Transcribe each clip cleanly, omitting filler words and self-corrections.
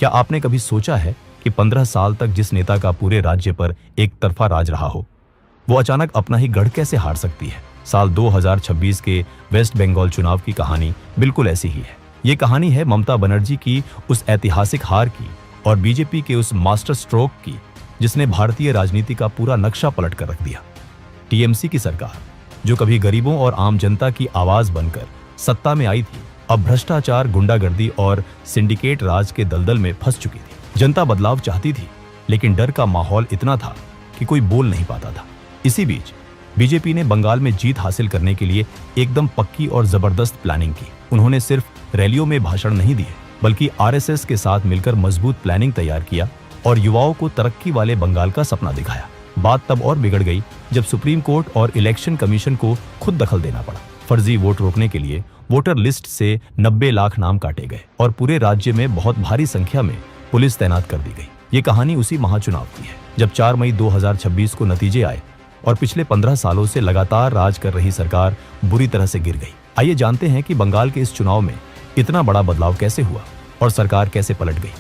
क्या आपने कभी सोचा है कि 15 साल तक जिस नेता का पूरे राज्य पर एक तरफा राज रहा हो, वो अचानक अपना ही गढ़ कैसे हार सकती है? साल 2026 के वेस्ट बंगाल चुनाव की कहानी बिल्कुल ऐसी ही है। ये कहानी है ममता बनर्जी की उस ऐतिहासिक हार की और बीजेपी के उस मास्टर स्ट्रोक की जिसने भारतीय राजनीति का पूरा नक्शा पलट कर रख दिया। टीएमसी की सरकार, जो कभी गरीबों और आम जनता की आवाज बनकर सत्ता में आई थी, अब भ्रष्टाचार, गुंडागर्दी और सिंडिकेट राज के दलदल में फंस चुकी थी। जनता बदलाव चाहती थी, लेकिन डर का माहौल इतना था कि कोई बोल नहीं पाता था। इसी बीच बीजेपी ने बंगाल में जीत हासिल करने के लिए एकदम पक्की और जबरदस्त प्लानिंग की। उन्होंने सिर्फ रैलियों में भाषण नहीं दिए, बल्कि आरएसएस के साथ मिलकर मजबूत प्लानिंग तैयार किया और युवाओं को तरक्की वाले बंगाल का सपना दिखाया। बात तब और बिगड़ गई जब सुप्रीम कोर्ट और इलेक्शन कमीशन को खुद दखल देना पड़ा। फर्जी वोट रोकने के लिए वोटर लिस्ट से 90 लाख नाम काटे गए और पूरे राज्य में बहुत भारी संख्या में पुलिस तैनात कर दी गई। ये कहानी उसी महाचुनाव की है जब 4 मई 2026 को नतीजे आए और पिछले 15 सालों से लगातार राज कर रही सरकार बुरी तरह से गिर गई। आइए जानते हैं कि बंगाल के इस चुनाव में इतना बड़ा बदलाव कैसे हुआ और सरकार कैसे पलट गई।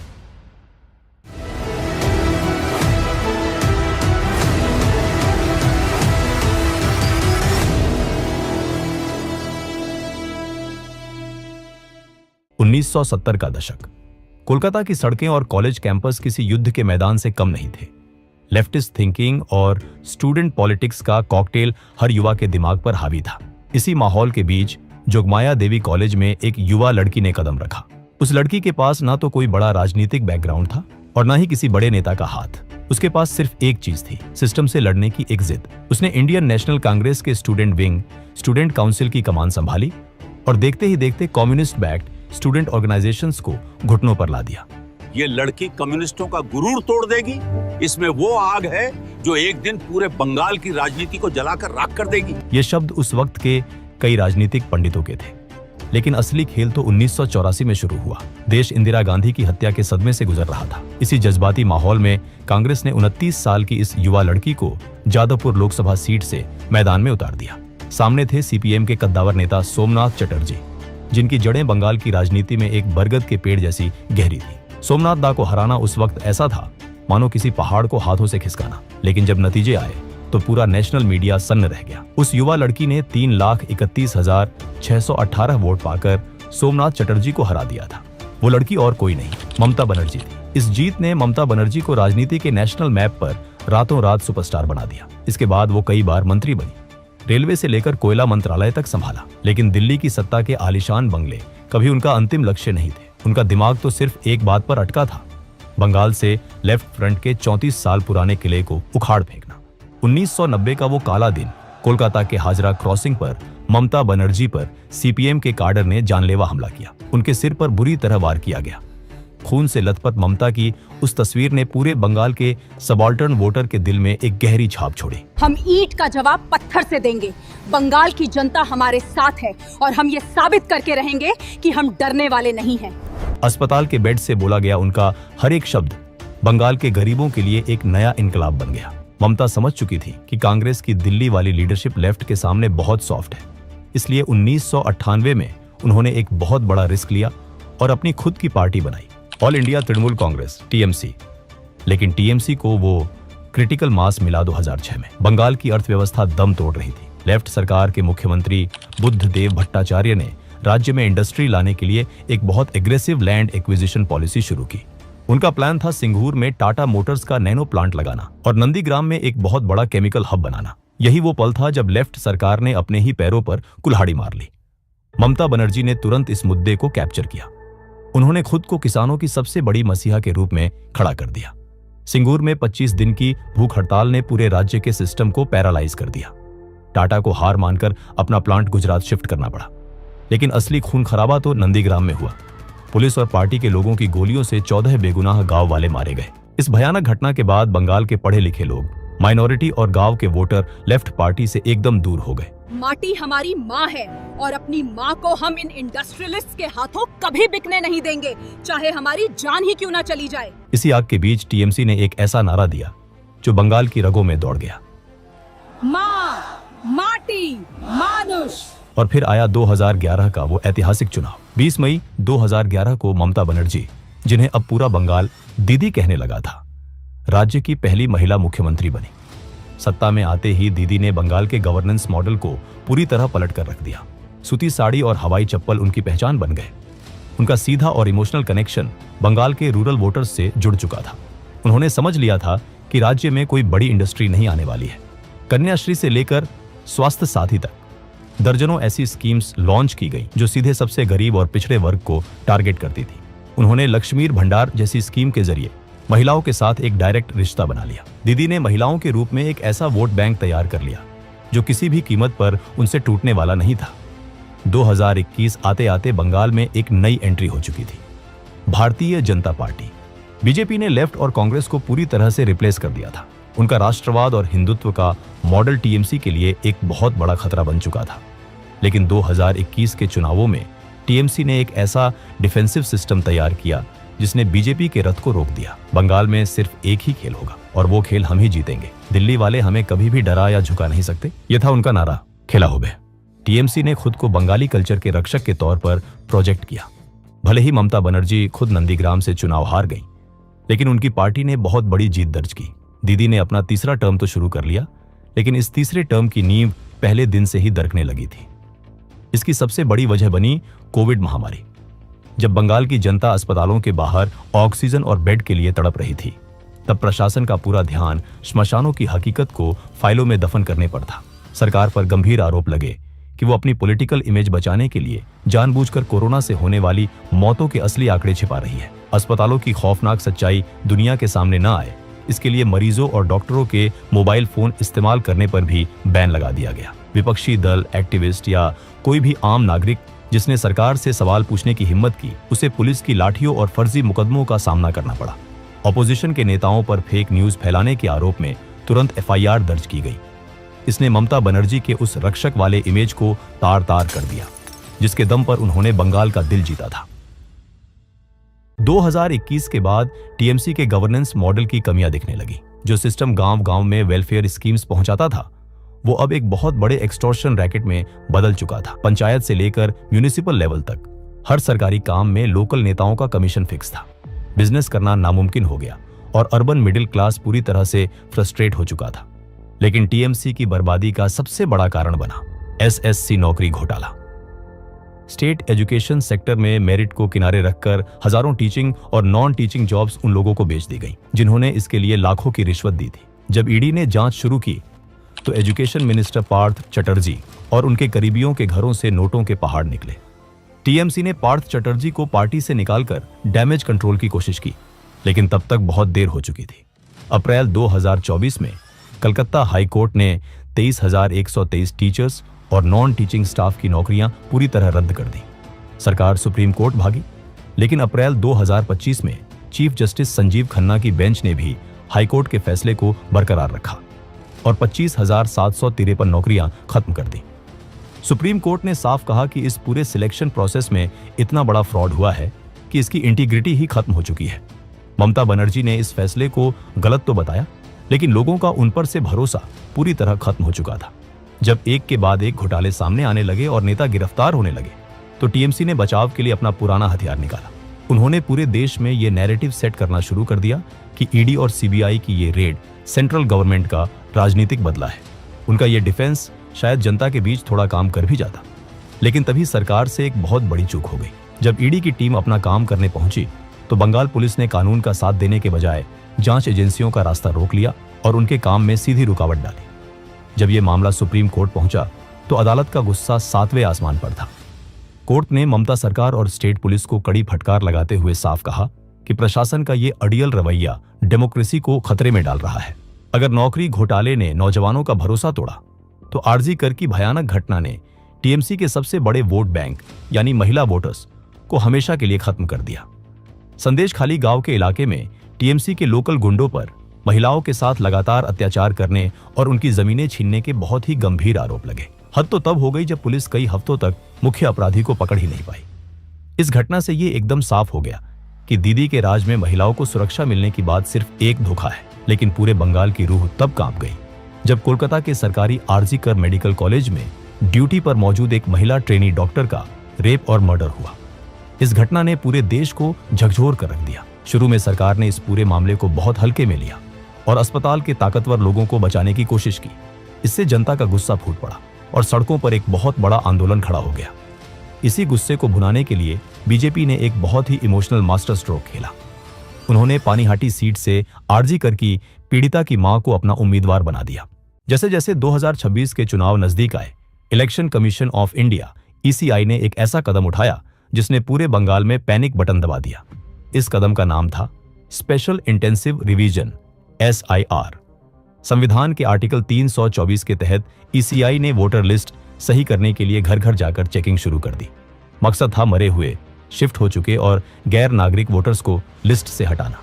उन्नीस 1970 का दशक। कोलकाता की सड़कें और कॉलेज कैंपस किसी युद्ध के मैदान से कम नहीं थे। लेफ्टिस्ट थिंकिंग और स्टूडेंट पॉलिटिक्स का कॉकटेल हर युवा के दिमाग पर हावी था। इसी माहौल के बीच जोगमाया देवी कॉलेज में एक युवा लड़की ने कदम रखा। उस लड़की के पास ना तो कोई बड़ा राजनीतिक बैकग्राउंड था और ना ही किसी बड़े नेता का हाथ। उसके पास सिर्फ एक चीज थी, सिस्टम से लड़ने की एक जिद। उसने इंडियन नेशनल कांग्रेस के स्टूडेंट विंग, स्टूडेंट काउंसिल की कमान संभाली और देखते ही देखते कम्युनिस्ट बैक्ड स्टूडेंट ऑर्गेनाइजेशंस को घुटनों पर ला दिया। ये लड़की कम्युनिस्टों का गुरूर तोड़ देगी। इसमें वो आग है जो एक दिन पूरे बंगाल की राजनीति को जलाकर राख कर देगी। ये शब्द उस वक्त के कई राजनीतिक पंडितों के थे, लेकिन असली खेल तो 1984 में शुरू हुआ। देश इंदिरा गांधी की हत्या के सदमे से गुजर रहा था। इसी जज्बाती माहौल में कांग्रेस ने 29 साल की इस युवा लड़की को जादवपुर लोकसभा सीट से मैदान में उतार दिया। सामने थे सीपीएम के कद्दावर नेता सोमनाथ चटर्जी, जिनकी जड़ें बंगाल की राजनीति में एक बरगद के पेड़ जैसी गहरी थी। सोमनाथ दा को हराना उस वक्त ऐसा था मानो किसी पहाड़ को हाथों से खिसकाना। लेकिन जब नतीजे आए तो पूरा नेशनल मीडिया सन्न रह गया। उस युवा लड़की ने 3,31,618 वोट पाकर सोमनाथ चटर्जी को हरा दिया था। वो लड़की और कोई नहीं, ममता बनर्जी थी। इस जीत ने ममता बनर्जी को राजनीति के नेशनल मैप पर रातों रात सुपरस्टार बना दिया। इसके बाद वो कई बार मंत्री बनी, रेलवे से लेकर कोयला मंत्रालय तक संभाला। लेकिन दिल्ली की सत्ता के आलीशान बंगले कभी उनका अंतिम लक्ष्य नहीं थे। उनका दिमाग तो सिर्फ एक बात पर अटका था, बंगाल से लेफ्ट फ्रंट के 34 साल पुराने किले को उखाड़ फेंकना। 1990 का वो काला दिन, कोलकाता के हाजरा क्रॉसिंग पर ममता बनर्जी पर सीपीएम के काडर ने जानलेवा हमला किया। उनके सिर पर बुरी तरह वार किया गया। खून से लथपथ ममता की उस तस्वीर ने पूरे बंगाल के सबाल्टर्न वोटर के दिल में एक गहरी छाप छोड़ी। हम ईंट का जवाब पत्थर से देंगे। बंगाल की जनता हमारे साथ है और हम ये साबित करके रहेंगे कि हम डरने वाले नहीं हैं। अस्पताल के बेड से बोला गया उनका हर एक शब्द बंगाल के गरीबों के लिए एक नया इनकलाब बन गया। ममता समझ चुकी थी कि कांग्रेस की दिल्ली वाली लीडरशिप लेफ्ट के सामने बहुत सॉफ्ट है। इसलिए 1998 में उन्होंने एक बहुत बड़ा रिस्क लिया और अपनी खुद की पार्टी बनाई, all India Trinamool Congress, TMC. लेकिन टीएमसी को वो क्रिटिकल मास मिला 2006 में। बंगाल की अर्थव्यवस्था दम तोड़ रही थी। लेफ्ट सरकार के मुख्यमंत्री बुद्धदेव भट्टाचार्य ने राज्य में इंडस्ट्री लाने के लिए एक बहुत एग्रेसिव लैंड एक्विजिशन पॉलिसी शुरू की। उनका प्लान था सिंगूर में टाटा मोटर्स का नैनो प्लांट लगाना और नंदीग्राम में एक बहुत बड़ा केमिकल हब बनाना। यही वो पल था जब लेफ्ट सरकार ने अपने ही पैरों पर कुल्हाड़ी मार ली। ममता बनर्जी ने तुरंत इस मुद्दे को कैप्चर किया। उन्होंने खुद को किसानों की सबसे बड़ी मसीहा के रूप में खड़ा कर दिया। सिंगूर में 25 दिन की भूख हड़ताल ने पूरे राज्य के सिस्टम को पैरालाइज कर दिया। टाटा को हार मानकर अपना प्लांट गुजरात शिफ्ट करना पड़ा। लेकिन असली खून खराबा तो नंदीग्राम में हुआ। पुलिस और पार्टी के लोगों की गोलियों से 14 बेगुनाह गांव वाले मारे गए। इस भयानक घटना के बाद बंगाल के पढ़े लिखे लोग, माइनॉरिटी और गांव के वोटर लेफ्ट पार्टी से एकदम दूर हो गए। माटी हमारी माँ है और अपनी माँ को हम इन इंडस्ट्रियलिस्ट्स के हाथों कभी बिकने नहीं देंगे, चाहे हमारी जान ही क्यों ना चली जाए। इसी आग के बीच टीएमसी ने एक ऐसा नारा दिया जो बंगाल की रगों में दौड़ गया, माँ, माटी, मानुष। और फिर आया 2011 का वो ऐतिहासिक चुनाव। 20 मई 2011 को ममता बनर्जी जिन्हें अब पूरा बंगाल दीदी कहने लगा था। राज्य की पहली महिला मुख्यमंत्री बनी। सत्ता में आते ही दीदी ने बंगाल के गवर्नेंस मॉडल को पूरी तरह पलट कर रख दिया। सूती साड़ी और हवाई चप्पल उनकी पहचान बन गए। उनका सीधा और इमोशनल कनेक्शन बंगाल के रूरल वोटर्स से जुड़ चुका था। उन्होंने समझ लिया था कि राज्य में कोई बड़ी इंडस्ट्री नहीं आने वाली है। कन्याश्री से लेकर स्वास्थ्य साथी तक दर्जनों ऐसी स्कीम्स लॉन्च की गई जो सीधे सबसे गरीब और पिछड़े वर्ग को टारगेट करती थी। उन्होंने लक्ष्मीर भंडार जैसी स्कीम के जरिए महिलाओं के साथ एक डायरेक्ट रिश्ता बना लिया। दीदी ने महिलाओं के रूप में एक ऐसा वोट बैंक तैयार कर लिया जो किसी भी कीमत पर उनसे टूटने वाला नहीं था। 2021 आते आते बंगाल में एक नई एंट्री हो चुकी थी, भारतीय जनता पार्टी। बीजेपी ने लेफ्ट और कांग्रेस को पूरी तरह से रिप्लेस कर दिया था। उनका राष्ट्रवाद और हिंदुत्व का मॉडल टीएमसी के लिए एक बहुत बड़ा खतरा बन चुका था। लेकिन 2021 के चुनावों में टीएमसी ने एक ऐसा डिफेंसिव सिस्टम तैयार किया जिसने बीजेपी के रथ को रोक दिया। बंगाल में सिर्फ एक ही खेल होगा और वो खेल हम ही जीतेंगे। दिल्ली वाले हमें कभी भी डरा या झुका नहीं सकते, यह था उनका नारा। खेला हो बे। टीएमसी ने खुद को बंगाली कल्चर के रक्षक के तौर पर प्रोजेक्ट किया। भले ही ममता बनर्जी खुद नंदीग्राम से चुनाव हार गई, लेकिन उनकी पार्टी ने बहुत बड़ी जीत दर्ज की। दीदी ने अपना तीसरा टर्म तो शुरू कर लिया, लेकिन इस तीसरे टर्म की नींव पहले दिन से ही दरकने लगी थी। इसकी सबसे बड़ी वजह बनी कोविड महामारी। जब बंगाल की जनता अस्पतालों के बाहर ऑक्सीजन और बेड के लिए तड़प रही थी, तब प्रशासन का पूरा ध्यान श्मशानों की हकीकत को फाइलों में दफन करने पर था। सरकार पर गंभीर आरोप लगे कि वो अपनी पॉलिटिकल इमेज बचाने के लिए जानबूझकर कोरोना से होने वाली मौतों के असली आंकड़े छिपा रही है। अस्पतालों की खौफनाक सच्चाई दुनिया के सामने न आए, इसके लिए मरीजों और डॉक्टरों के मोबाइल फोन इस्तेमाल करने पर भी बैन लगा दिया गया। विपक्षी दल, एक्टिविस्ट या कोई भी आम नागरिक जिसने सरकार से सवाल पूछने की हिम्मत की, उसे पुलिस की लाठियों और फर्जी मुकदमों का सामना करना पड़ा। ऑपोजिशन के नेताओं पर फेक न्यूज फैलाने के आरोप में तुरंत एफआईआर दर्ज की गई। इसने ममता बनर्जी के उस रक्षक वाले इमेज को तार तार कर दिया, जिसके दम पर उन्होंने बंगाल का दिल जीता था। 2021 के बाद टीएमसी के गवर्नेंस मॉडल की कमियां दिखने लगी। जो सिस्टम गांव-गांव में वेलफेयर स्कीम्स पहुंचाता था, वो अब एक बहुत बड़े एक्सटॉर्शन रैकेट में बदल चुका था। पंचायत से लेकर म्यूनिसिपल लेवल तक हर सरकारी काम में लोकल नेताओं का कमीशन फिक्स था। बिजनेस करना नामुमकिन हो गया और अर्बन मिडिल क्लास पूरी तरह से फ्रस्ट्रेट हो चुका था। लेकिन टीएमसी की बर्बादी का सबसे बड़ा कारण बना एसएससी नौकरी घोटाला। स्टेट एजुकेशन सेक्टर में मेरिट को किनारे रखकर हजारों टीचिंग और नॉन टीचिंग जॉब्स उन लोगों को बेच दी गई जिन्होंने इसके लिए लाखों की रिश्वत दी थी। जब ईडी ने जांच शुरू की तो एजुकेशन मिनिस्टर पार्थ चटर्जी और उनके करीबियों के घरों से नोटों के पहाड़ निकले। टीएमसी ने पार्थ चटर्जी को पार्टी से निकालकर डैमेज कंट्रोल की कोशिश की, लेकिन तब तक बहुत देर हो चुकी थी। अप्रैल 2024 में कलकत्ता हाई कोर्ट ने 23,123 टीचर्स और नॉन टीचिंग स्टाफ की नौकरियां पूरी तरह रद्द कर दी। सरकार सुप्रीम कोर्ट भागी, लेकिन अप्रैल 2025 में चीफ जस्टिस संजीव खन्ना की बेंच ने भी हाईकोर्ट के फैसले को बरकरार रखा और 25,753 नौकरियां खत्म कर दी। सुप्रीम कोर्ट ने साफ कहा कि इस पूरे सिलेक्शन प्रोसेस में इतना बड़ा फ्रॉड हुआ है कि इसकी इंटीग्रिटी ही खत्म हो चुकी है। ममता बनर्जी ने इस फैसले को गलत तो बताया, लेकिन लोगों का उन पर से भरोसा पूरी तरह खत्म हो चुका था। जब एक के बाद एक घोटाले सामने आने लगे और नेता गिरफ्तार होने लगे, तो टीएमसी ने बचाव के लिए अपना पुराना हथियार निकाला। उन्होंने पूरे देश में ये नैरेटिव सेट करना शुरू कर दिया कि ईडी और सीबीआई की ये रेड सेंट्रल गवर्नमेंट का राजनीतिक बदला है। उनका ये डिफेंस शायद जनता के बीच थोड़ा काम कर भी जाता, लेकिन तभी सरकार से एक बहुत बड़ी चूक हो गई। जब ईडी की टीम अपना काम करने पहुंची तो बंगाल पुलिस ने कानून का साथ देने के बजाय जांच एजेंसियों का रास्ता रोक लिया और उनके काम में सीधी रुकावट डाली। जब यह मामला सुप्रीम कोर्ट पहुंचा तो अदालत का गुस्सा 7वें आसमान पर था। कोर्ट ने ममता सरकार और स्टेट पुलिस को कड़ी फटकार लगाते हुए साफ कहा कि प्रशासन का ये अड़ियल रवैया डेमोक्रेसी को खतरे में डाल रहा है। अगर नौकरी घोटाले ने नौजवानों का भरोसा तोड़ा, तो आरजी कर की भयानक घटना ने टीएमसी के सबसे बड़े वोट बैंक यानी महिला वोटर्स को हमेशा के लिए खत्म कर दिया। संदेशखाली गांव के इलाके में टीएमसी के लोकल गुंडों पर महिलाओं के साथ लगातार अत्याचार करने और उनकी जमीनें छीनने के बहुत ही गंभीर आरोप लगे। हद तो तब हो गई जब पुलिस कई हफ्तों तक मुख्य अपराधी को पकड़ ही नहीं पाई। इस घटना से ये एकदम साफ हो गया कि दीदी के राज में महिलाओं को सुरक्षा मिलने की बात सिर्फ एक धोखा है। लेकिन पूरे बंगाल की रूह तब कांप गई जब कोलकाता के सरकारी आरजी कर मेडिकल कॉलेज में ड्यूटी पर मौजूद एक महिला ट्रेनी डॉक्टर का रेप और मर्डर हुआ। इस घटना ने पूरे देश को झकझोर कर रख दिया। शुरू में सरकार ने इस पूरे मामले को बहुत हल्के में लिया और अस्पताल के ताकतवर लोगों को बचाने की कोशिश की। इससे जनता का गुस्सा फूट पड़ा और सड़कों पर एक बहुत बड़ा आंदोलन खड़ा हो गया। इसी गुस्से को भुनाने के लिए बीजेपी ने एक बहुत ही इमोशनल मास्टर स्ट्रोक खेला। उन्होंने पानीहाटी सीट से आरजी कर की पीड़िता की मां को अपना उम्मीदवार बना दिया। जैसे जैसे 2026 के चुनाव नजदीक आए, election commission of India (ECI) ने एक ऐसा कदम उठाया जिसने पूरे बंगाल में पैनिक बटन दबा दिया। इस कदम का नाम था स्पेशल इंटेंसिव रिवीजन (SIR). संविधान के आर्टिकल 324 के तहत ECI ने वोटर लिस्ट सही करने के लिए घर घर जाकर चेकिंग शुरू कर दी। मकसद था मरे हुए, शिफ्ट हो चुके और गैर नागरिक वोटर्स को लिस्ट से हटाना।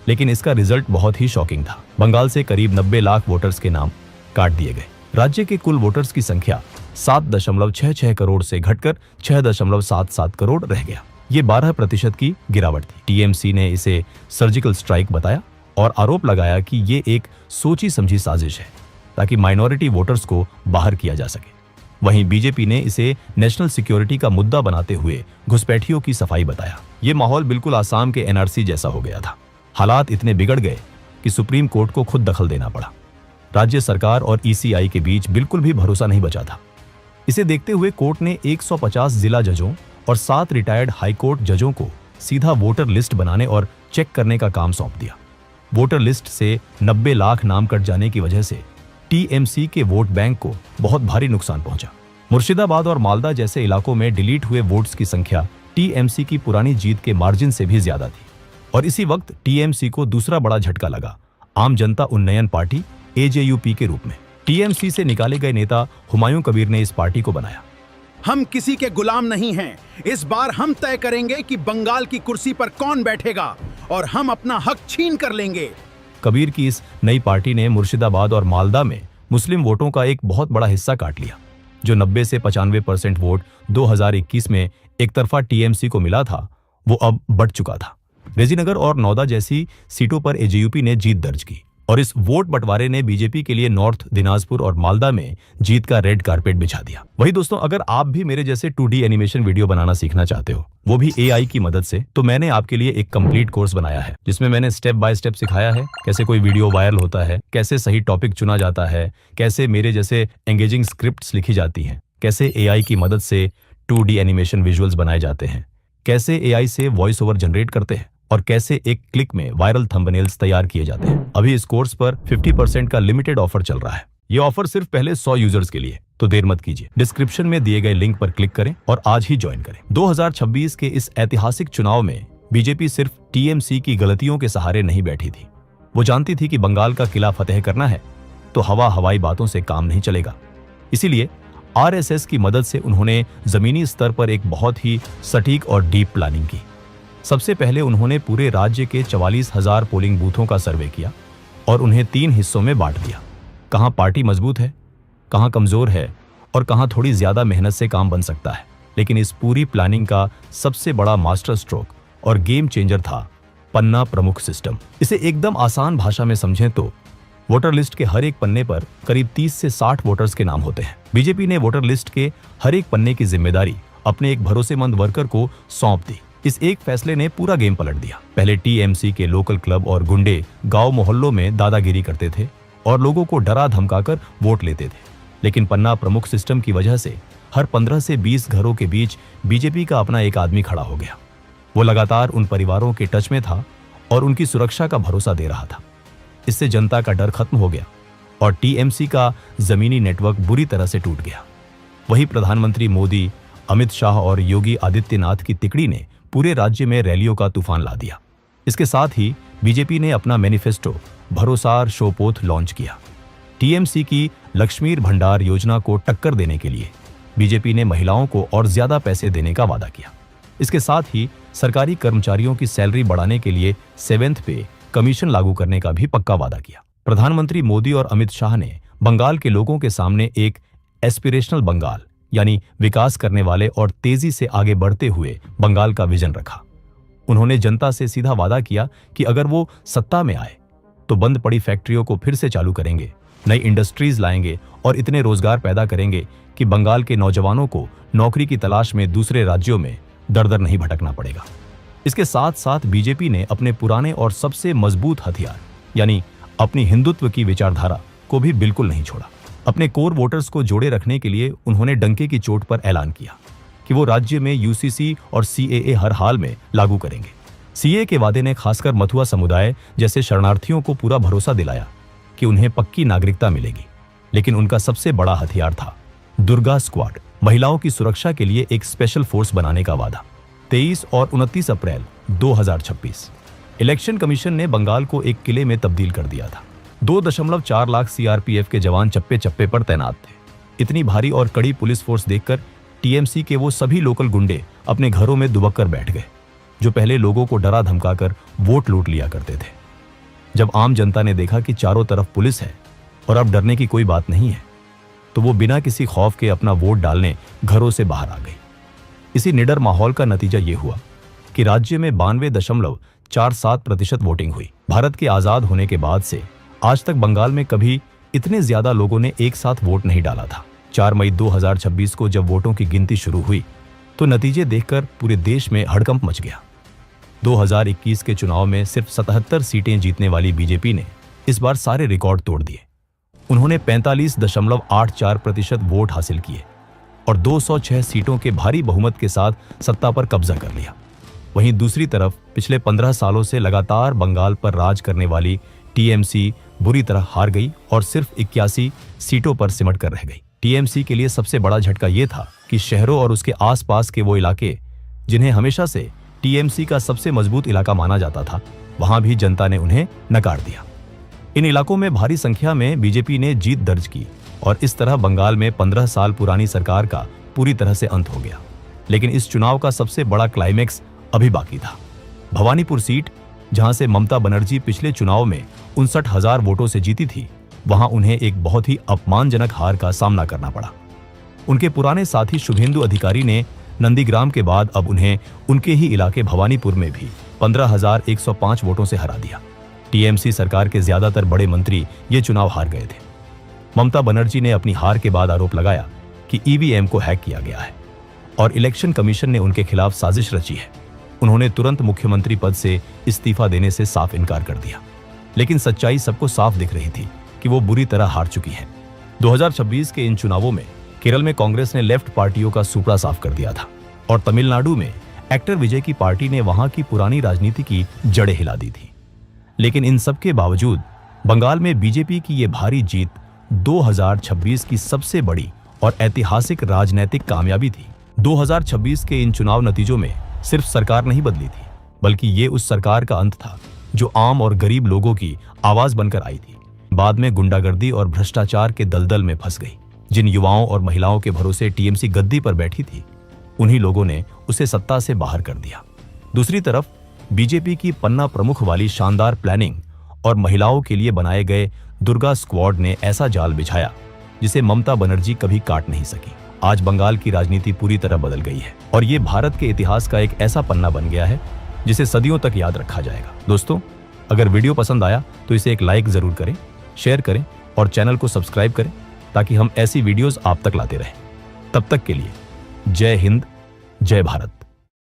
लेकिन इसका रिजल्ट बहुत ही शॉकिंग था। बंगाल से करीब 90 लाख वोटर्स के नाम काट दिए गए। राज्य के कुल वोटर्स की संख्या 7.66 करोड़ से घटकर 6.77 करोड़ रह गया। ये 12% की गिरावट थी। TMC ने इसे सर्जिकल स्ट्राइक बताया और आरोप लगाया कि ये एक सोची समझी साजिश है ताकि माइनॉरिटी वोटर्स को बाहर किया जा सके। वहीं बीजेपी ने इसे नेशनल सिक्योरिटी का मुद्दा बनाते हुए घुसपैठियों की सफाई बताया। ये माहौल बिल्कुल आसाम के NRC जैसा हो गया था। हालात इतने बिगड़ गए कि सुप्रीम कोर्ट को खुद दखल देना पड़ा। राज्य सरकार और ECI के बीच बिल्कुल भी भरोसा नहीं बचा था। इसे देखते हुए कोर्ट ने 150 जिला जजों और 7 रिटायर्ड हाईकोर्ट जजों को सीधा वोटर लिस्ट बनाने और चेक करने का काम सौंप दिया। वोटर लिस्ट से 90 लाख नाम कट जाने की वजह से TMC के वोट बैंक को बहुत भारी नुकसान पहुंचा। मुर्शिदाबाद और मालदा जैसे इलाकों में डिलीट हुए वोट्स की संख्या TMC की पुरानी जीत के मार्जिन से भी ज्यादा थी। और इसी वक्त TMC को दूसरा बड़ा झटका लगा, आम जनता उन्नयन पार्टी AJUP के रूप में। TMC से निकाले गए नेता हुमायूं कबीर ने इस पार्टी को बनाया। हम किसी के गुलाम नहीं हैं। इस बार हम तय करेंगे कि बंगाल की कुर्सी पर कौन बैठेगा और हम अपना हक छीन कर लेंगे। कबीर की इस नई पार्टी ने मुर्शिदाबाद और मालदा में मुस्लिम वोटों का एक बहुत बड़ा हिस्सा काट लिया। जो 90 से 95% वोट 2021 में एक तरफा TMC को मिला था, वो अब बढ़ चुका था। रेजीनगर और नौदा जैसी सीटों पर AJUP ने जीत दर्ज की और इस वोट बंटवारे ने बीजेपी के लिए नॉर्थ दिनाजपुर और मालदा में जीत का रेड कारपेट बिछा दिया। वही दोस्तों, अगर आप भी मेरे जैसे 2D एनिमेशन वीडियो बनाना सीखना चाहते हो, वो भी AI की मदद से, तो मैंने आपके लिए एक कंप्लीट कोर्स बनाया है जिसमें मैंने स्टेप बाय स्टेप सिखाया है कैसे कोई वीडियो वायरल होता है, कैसे सही टॉपिक चुना जाता है, कैसे मेरे जैसे एंगेजिंग स्क्रिप्ट्स लिखी जाती हैं, कैसे AI की मदद से 2D एनिमेशन विजुअल्स बनाए जाते हैं, कैसे AI से वॉइस ओवर जनरेट करते हैं और कैसे एक क्लिक में वायरल थंबनेल्स तैयार किए जाते हैं। अभी इस कोर्स पर 50% का लिमिटेड ऑफर चल रहा है। ये ऑफर सिर्फ पहले 100 यूजर्स के लिए, तो देर मत कीजिए, डिस्क्रिप्शन में दिए गए लिंक पर क्लिक करें और आज ही ज्वाइन करें। 2026 के इस ऐतिहासिक चुनाव में बीजेपी सिर्फ TMC की गलतियों के सहारे नहीं बैठी थी। वो जानती थी कि बंगाल का किला फतेह करना है तो हवाई बातों से काम नहीं चलेगा। इसीलिए RSS की मदद से उन्होंने जमीनी स्तर पर एक बहुत ही सटीक और डीप प्लानिंग की। सबसे पहले उन्होंने पूरे राज्य के 44,000 पोलिंग बूथों का सर्वे किया और उन्हें 3 हिस्सों में बांट दिया। कहां पार्टी मजबूत है, कहां कमजोर है और कहां थोड़ी ज्यादा मेहनत से काम बन सकता है। लेकिन इस पूरी प्लानिंग का सबसे बड़ा मास्टर स्ट्रोक और गेम चेंजर था पन्ना प्रमुख सिस्टम। इसे एकदम आसान भाषा में समझें तो वोटर लिस्ट के हर एक पन्ने पर करीब 30 से 60 वोटर्स के नाम होते हैं। बीजेपी ने वोटर लिस्ट के हर एक पन्ने की जिम्मेदारी अपने एक भरोसेमंद वर्कर को सौंप दी। इस एक फैसले ने पूरा गेम पलट दिया। पहले TMC के लोकल क्लब और गुंडे गांव मोहल्लों में दादागिरी करते थे और लोगों को डरा धमकाकर वोट लेते थे। लेकिन पन्ना प्रमुख सिस्टम की वजह से हर 15 से 20 घरों के बीच बीजेपी का अपना एक आदमी खड़ा हो गया। वो लगातार उन परिवारों के टच में था और उनकी सुरक्षा का भरोसा दे रहा था। इससे जनता का डर खत्म हो गया और TMC का जमीनी नेटवर्क बुरी तरह से टूट गया। वही प्रधानमंत्री मोदी, अमित शाह और योगी आदित्यनाथ की तिकड़ी ने पूरे राज्य में रैलियों का तूफान ला दिया। इसके साथ ही बीजेपी ने अपना मैनिफेस्टो भरोसार शोपोथ लॉन्च किया। TMC की लक्ष्मीर भंडार योजना को टक्कर देने के लिए बीजेपी ने महिलाओं को और ज्यादा पैसे देने का वादा किया। इसके साथ ही सरकारी कर्मचारियों की सैलरी बढ़ाने के लिए 7th पे कमीशन लागू करने का भी पक्का वादा किया। प्रधानमंत्री मोदी और अमित शाह ने बंगाल के लोगों के सामने एक एस्पिरेशनल बंगाल यानी विकास करने वाले और तेजी से आगे बढ़ते हुए बंगाल का विजन रखा। उन्होंने जनता से सीधा वादा किया कि अगर वो सत्ता में आए तो बंद पड़ी फैक्ट्रियों को फिर से चालू करेंगे, नई इंडस्ट्रीज लाएंगे और इतने रोजगार पैदा करेंगे कि बंगाल के नौजवानों को नौकरी की तलाश में दूसरे राज्यों में दर दर नहीं भटकना पड़ेगा। इसके साथ साथ बीजेपी ने अपने पुराने और सबसे मजबूत हथियार यानी अपनी हिंदुत्व की विचारधारा को भी बिल्कुल नहीं छोड़ा। अपने कोर वोटर्स को जोड़े रखने के लिए उन्होंने डंके की चोट पर ऐलान किया कि वो राज्य में यूसीसी और सीएए हर हाल में लागू करेंगे। सीएए के वादे ने खासकर मथुआ समुदाय जैसे शरणार्थियों को पूरा भरोसा दिलाया कि उन्हें पक्की नागरिकता मिलेगी। लेकिन उनका सबसे बड़ा हथियार था दुर्गा स्क्वाड, महिलाओं की सुरक्षा के लिए एक स्पेशल फोर्स बनाने का वादा। 23 और 29 अप्रैल 2026 इलेक्शन कमीशन ने बंगाल को एक किले में तब्दील कर दिया था। 2.4 लाख सीआरपीएफ के जवान चप्पे चप्पे पर तैनात थे। इतनी भारी और कड़ी पुलिस फोर्स देखकर टीएमसी के वो सभी लोकल गुंडे अपने घरों में दुबक कर बैठ गए जो पहले लोगों को डरा धमकाकर वोट लूट लिया करते थे। जब आम जनता ने देखा कि चारों तरफ पुलिस है और अब डरने की कोई बात नहीं है, तो वो बिना किसी खौफ के अपना वोट डालने घरों से बाहर आ गई। इसी निडर माहौल का नतीजा ये हुआ कि राज्य में 92.47% वोटिंग हुई। भारत के आजाद होने के बाद से आज तक बंगाल में कभी इतने ज्यादा लोगों ने एक साथ वोट नहीं डाला था। 4 मई 2026 को जब वोटों की गिनती शुरू हुई तो नतीजे देखकर पूरे देश में हड़कंप मच गया। 2021 के चुनाव में सिर्फ 77 सीटें जीतने वाली बीजेपी ने इस बार सारे रिकॉर्ड तोड़ दिए। उन्होंने 45.84% वोट हासिल किए और 206 सीटों के भारी बहुमत के साथ सत्ता पर कब्जा कर लिया। वहीं दूसरी तरफ पिछले 15 सालों से लगातार बंगाल पर राज करने वाली टीएमसी बुरी तरह हार गई और सिर्फ 81 सीटों पर सिमट कर रह गई। टीएमसी के लिए सबसे बड़ा झटका यह था कि शहरों और उसके आसपास के वो इलाके जिन्हें हमेशा से टीएमसी का सबसे मजबूत इलाका माना जाता था, वहां भी जनता ने उन्हें नकार दिया। इन इलाकों में भारी संख्या में बीजेपी ने जीत दर्ज की और इस तरह बंगाल में 15 साल पुरानी सरकार का पूरी तरह से अंत हो गया। लेकिन इस चुनाव का सबसे बड़ा क्लाइमेक्स अभी बाकी था। भवानीपुर सीट, जहां से ममता बनर्जी पिछले चुनाव में 59,000 वोटों से जीती थी, वहां उन्हें एक बहुत ही अपमानजनक हार का सामना करना पड़ा। उनके पुराने साथी शुभेंदु अधिकारी ने नंदीग्राम के बाद अब उन्हें उनके ही इलाके भवानीपुर में भी 15,105 वोटों से हरा दिया। टीएमसी सरकार के ज्यादातर बड़े मंत्री ये चुनाव हार गए थे। ममता बनर्जी ने अपनी हार के बाद आरोप लगाया कि ईवीएम को हैक किया गया है और इलेक्शन कमीशन ने उनके खिलाफ साजिश रची है। उन्होंने तुरंत मुख्यमंत्री पद से इस्तीफा देने से साफ इनकार कर दिया। लेकिन सच्चाई सबको साफ दिख रही थी कि वो बुरी तरह हार चुकी है। 2026 के इन चुनावों में केरल में कांग्रेस ने लेफ्ट पार्टियों का सुपड़ा साफ कर दिया था और तमिलनाडु में एक्टर विजय की पार्टी ने वहां की पुरानी राजनीति की जड़ें हिला दी थी। लेकिन इन सब के बावजूद बंगाल में बीजेपी की ये भारी जीत 2026 की सबसे बड़ी और ऐतिहासिक राजनीतिक कामयाबी थी। 2026 के इन चुनाव नतीजों में सिर्फ सरकार नहीं बदली थी, बल्कि ये उस सरकार का अंत था जो आम और गरीब लोगों की आवाज बनकर आई थी। बाद में गुंडागर्दी और भ्रष्टाचार के दलदल में फंस गई। जिन युवाओं और महिलाओं के भरोसे टीएमसी गद्दी पर बैठी थी, उन्हीं लोगों ने उसे सत्ता से बाहर कर दिया। दूसरी तरफ बीजेपी की पन्ना प्रमुख वाली शानदार प्लानिंग और महिलाओं के लिए बनाए गए दुर्गा स्क्वाड ने ऐसा जाल बिछाया जिसे ममता बनर्जी कभी काट नहीं सकी। आज बंगाल की राजनीति पूरी तरह बदल गई है और ये भारत के इतिहास का एक ऐसा पन्ना बन गया है जिसे सदियों तक याद रखा जाएगा। दोस्तों, अगर वीडियो पसंद आया तो इसे एक लाइक जरूर करें, शेयर करें और चैनल को सब्सक्राइब करें ताकि हम ऐसी वीडियोस आप तक लाते रहें। तब तक के लिए जय हिंद, जय भारत।